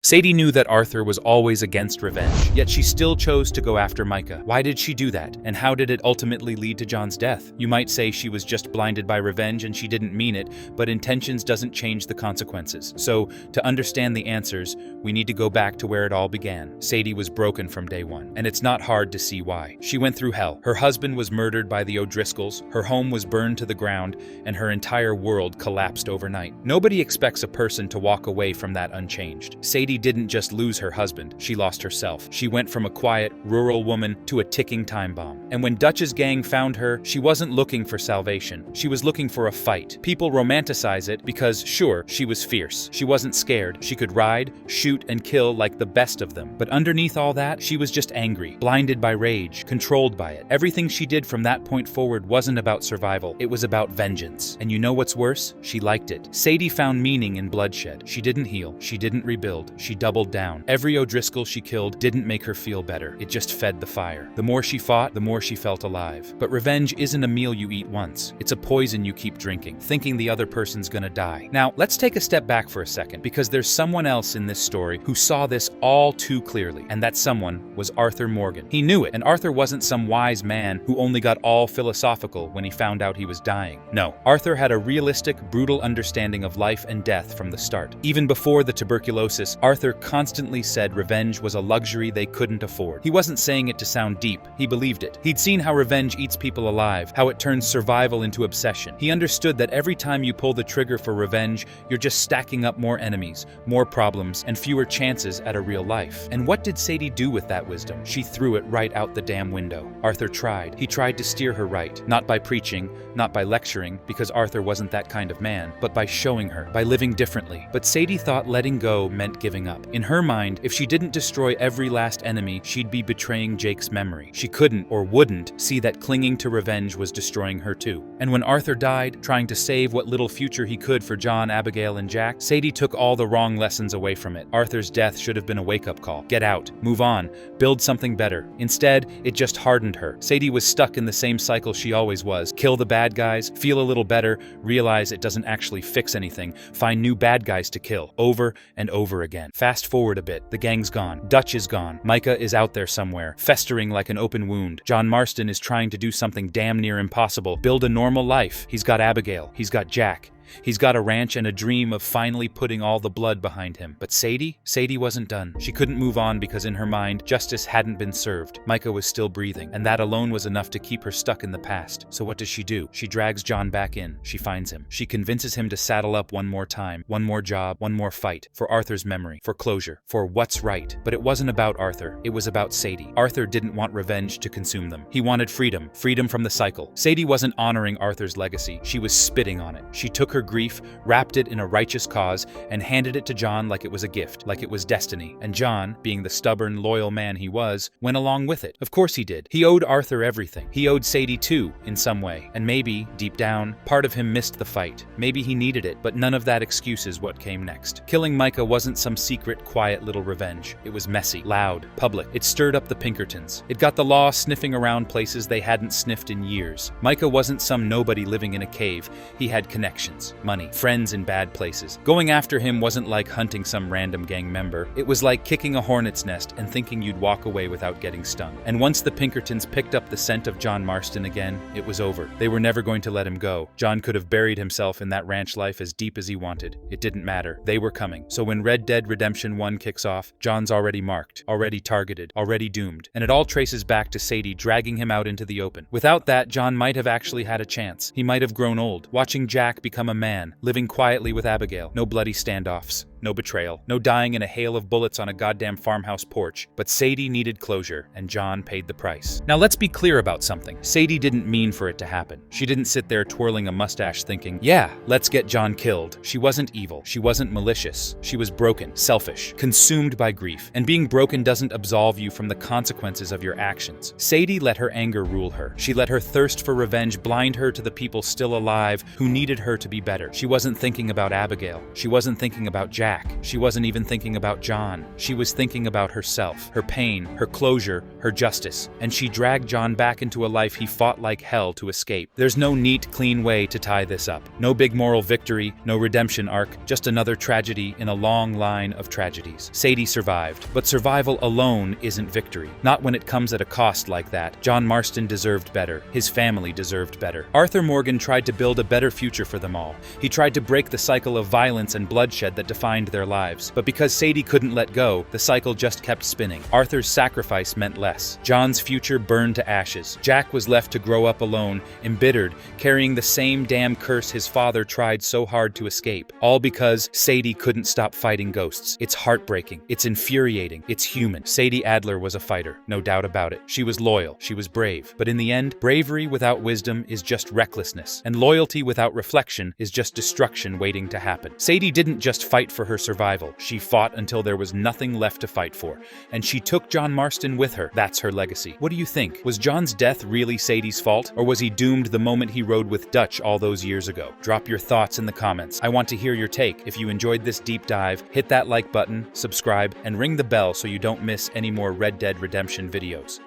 Sadie knew that Arthur was always against revenge, yet she still chose to go after Micah. Why did she do that? And how did it ultimately lead to John's death? You might say she was just blinded by revenge and she didn't mean it, but intentions doesn't change the consequences. So, to understand the answers, we need to go back to where it all began. Sadie was broken from day one, and it's not hard to see why. She went through hell. Her husband was murdered by the O'Driscolls, her home was burned to the ground, and her entire world collapsed overnight. Nobody expects a person to walk away from that unchanged. Sadie didn't just lose her husband, she lost herself. She went from a quiet, rural woman to a ticking time bomb. And when Dutch's gang found her, she wasn't looking for salvation. She was looking for a fight. People romanticize it because, sure, she was fierce. She wasn't scared. She could ride, shoot, and kill like the best of them. But underneath all that, she was just angry, blinded by rage, controlled by it. Everything she did from that point forward wasn't about survival. It was about vengeance. And you know what's worse? She liked it. Sadie found meaning in bloodshed. She didn't heal. She didn't rebuild. She doubled down. Every O'Driscoll she killed didn't make her feel better. It just fed the fire. The more she fought, the more she felt alive. But revenge isn't a meal you eat once. It's a poison you keep drinking, thinking the other person's gonna die. Now, let's take a step back for a second, because there's someone else in this story who saw this all too clearly, and that someone was Arthur Morgan. He knew it, and Arthur wasn't some wise man who only got all philosophical when he found out he was dying. No, Arthur had a realistic, brutal understanding of life and death from the start. Even before the tuberculosis, Arthur constantly said revenge was a luxury they couldn't afford. He wasn't saying it to sound deep, he believed it. He'd seen how revenge eats people alive, how it turns survival into obsession. He understood that every time you pull the trigger for revenge, you're just stacking up more enemies, more problems, and fewer chances at a real life. And what did Sadie do with that wisdom? She threw it right out the damn window. Arthur tried. He tried to steer her right, not by preaching, not by lecturing, because Arthur wasn't that kind of man, but by showing her, by living differently. But Sadie thought letting go meant giving up. In her mind, if she didn't destroy every last enemy, she'd be betraying Jake's memory. She couldn't, or wouldn't, see that clinging to revenge was destroying her too. And when Arthur died, trying to save what little future he could for John, Abigail, and Jack, Sadie took all the wrong lessons away from it. Arthur's death should have been a wake-up call. Get out, move on, build something better. Instead, it just hardened her. Sadie was stuck in the same cycle she always was. Kill the bad guys, feel a little better, realize it doesn't actually fix anything, find new bad guys to kill, over and over again. Fast forward a bit, the gang's gone, Dutch is gone, Micah is out there somewhere, festering like an open wound. John Marston is trying to do something damn near impossible, build a normal life. He's got Abigail, he's got Jack. He's got a ranch and a dream of finally putting all the blood behind him. But Sadie wasn't done. She couldn't move on because in her mind, justice hadn't been served. Micah was still breathing, and that alone was enough to keep her stuck in the past. So what does she do? She drags John back in. She finds him. She convinces him to saddle up one more time, one more job, one more fight, for Arthur's memory, for closure, for what's right. But it wasn't about Arthur. It was about Sadie. Arthur didn't want revenge to consume them. He wanted freedom, freedom from the cycle. Sadie wasn't honoring Arthur's legacy. She was spitting on it. She took her grief, wrapped it in a righteous cause, and handed it to John like it was a gift, like it was destiny. And John, being the stubborn, loyal man he was, went along with it. Of course he did. He owed Arthur everything. He owed Sadie too, in some way. And maybe, deep down, part of him missed the fight. Maybe he needed it, but none of that excuses what came next. Killing Micah wasn't some secret, quiet little revenge. It was messy, loud, public. It stirred up the Pinkertons. It got the law sniffing around places they hadn't sniffed in years. Micah wasn't some nobody living in a cave. He had connections, money, friends in bad places. Going after him wasn't like hunting some random gang member. It was like kicking a hornet's nest and thinking you'd walk away without getting stung. And once the Pinkertons picked up the scent of John Marston again, it was over. They were never going to let him go. John could have buried himself in that ranch life as deep as he wanted. It didn't matter. They were coming. So when Red Dead Redemption 1 kicks off, John's already marked, already targeted, already doomed. And it all traces back to Sadie dragging him out into the open. Without that, John might have actually had a chance. He might have grown old, watching Jack become a man, living quietly with Abigail. No bloody standoffs. No betrayal. No dying in a hail of bullets on a goddamn farmhouse porch. But Sadie needed closure, and John paid the price. Now let's be clear about something. Sadie didn't mean for it to happen. She didn't sit there twirling a mustache thinking, yeah, let's get John killed. She wasn't evil. She wasn't malicious. She was broken, selfish, consumed by grief. And being broken doesn't absolve you from the consequences of your actions. Sadie let her anger rule her. She let her thirst for revenge blind her to the people still alive who needed her to be better. She wasn't thinking about Abigail. She wasn't thinking about Jack. Jack. She wasn't even thinking about John. She was thinking about herself, her pain, her closure, her justice. And she dragged John back into a life he fought like hell to escape. There's no neat, clean way to tie this up. No big moral victory, no redemption arc, just another tragedy in a long line of tragedies. Sadie survived, but survival alone isn't victory. Not when it comes at a cost like that. John Marston deserved better. His family deserved better. Arthur Morgan tried to build a better future for them all. He tried to break the cycle of violence and bloodshed that defined their lives. But because Sadie couldn't let go, the cycle just kept spinning. Arthur's sacrifice meant less. John's future burned to ashes. Jack was left to grow up alone, embittered, carrying the same damn curse his father tried so hard to escape. All because Sadie couldn't stop fighting ghosts. It's heartbreaking. It's infuriating. It's human. Sadie Adler was a fighter, no doubt about it. She was loyal. She was brave. But in the end, bravery without wisdom is just recklessness, and loyalty without reflection is just destruction waiting to happen. Sadie didn't just fight for her survival. She fought until there was nothing left to fight for. And she took John Marston with her. That's her legacy. What do you think? Was John's death really Sadie's fault? Or was he doomed the moment he rode with Dutch all those years ago? Drop your thoughts in the comments. I want to hear your take. If you enjoyed this deep dive, hit that like button, subscribe, and ring the bell so you don't miss any more Red Dead Redemption videos.